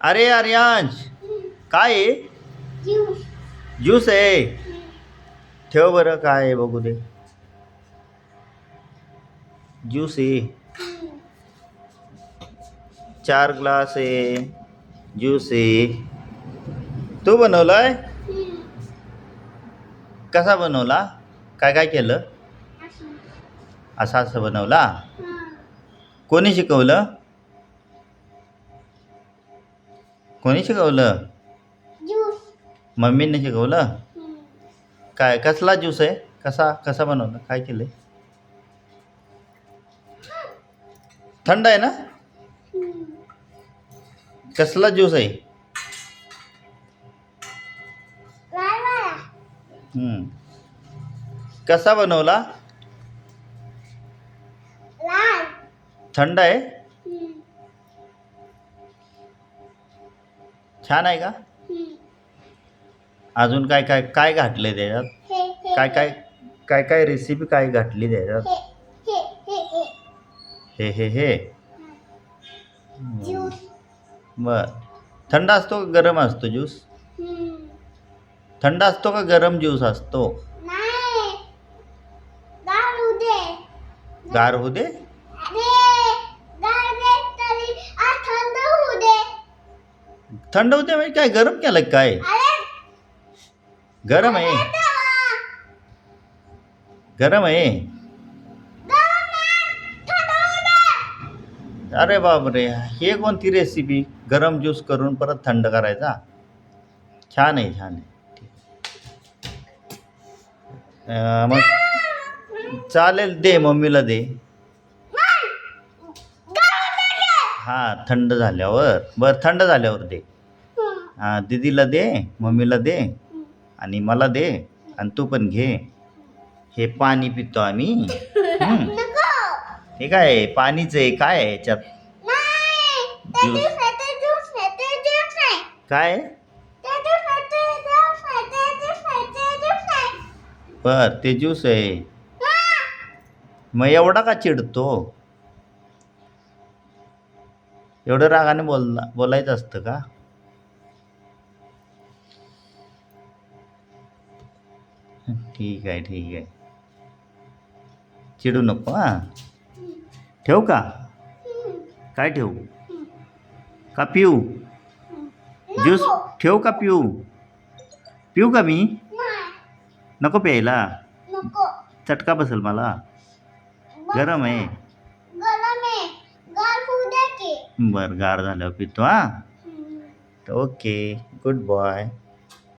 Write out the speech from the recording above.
अरे आर्यांश, काय आहे? ज्यूस. ज्यूस आहे. ठेव बरं, काय आहे बघू दे. ज्यूस आहे. 4 ग्लास आहे. ज्यूस आहे. तू बनवलाय? कसा बनवला? काय काय केलं? असं असं बनवला? कोणी शिकवलं? कोणी शिकवलं? ज्यूस. मम्मीने शिकवलं? काय कसला ज्यूस आहे? कसा कसा बनवला? काय केलंय? थंड आहे ना? कसला ज्यूस आहे? हम्म. कसा बनवला? लाल. थंड आहे? छान आहे का? अजून काय काय काय घातले त्याच्यात? काय काय काय काय रेसिपी काय घातली त्याच्यात? हे ज्यूस. बर. थंड असतो का गरम असतो ज्यूस? थंड असतो का गरम ज्यूस असतो? नाही, गार होऊ दे. गार होऊ दे? अरे, गार दे तरी आज थंड होऊ दे. थंड होते म्हणजे काय गरम केलं का काय? अरे, गरम आहे. तेव्हा गरम आहे. गरम नाही, थंड होऊ दे. अरे बापरे, हे कोणती रेसिपी? गरम ज्यूस करून परत थंड करायचा? छान आहे, छान आहे. मग चालेल, दे मम्मीला दे. हां, थंड झाल्यावर. बरं, थंड झाल्यावर दे. हां, दीदीला दे, मम्मीला दे आणि मला दे. आणि तू पण घे. हे पाणी पितो आम्ही. नको. हे काय आहे? पाणीच आहे. काय आहे याच्यात? नाही, ते ज्यूस. ज्यूस आहे, ते ज्यूस आहे, ते ज्यूस आहे. काय? ते ज्यूस आहे, ते ज्यूस आहे, ते ज्यूस आहे, ते ज्यूस आहे. बर, ते ज्यूस आहे. मग एवढा का चिडतो? एवढं रागाने बोलायचं असतं का? ठीक आहे, ठीक आहे. चिडू नको हां. ठेवू का? काय ठेवू? का पिऊ? ज्यूस नको. ठेवू का पिऊ? पिऊ का मी? नाही, नको प्यायला. नको. चटका बसेल मला. गरम आहे. गरम आहे, गार होऊ दे की. बरं, गार झाल्यावर पितो हां. Okay, good boy.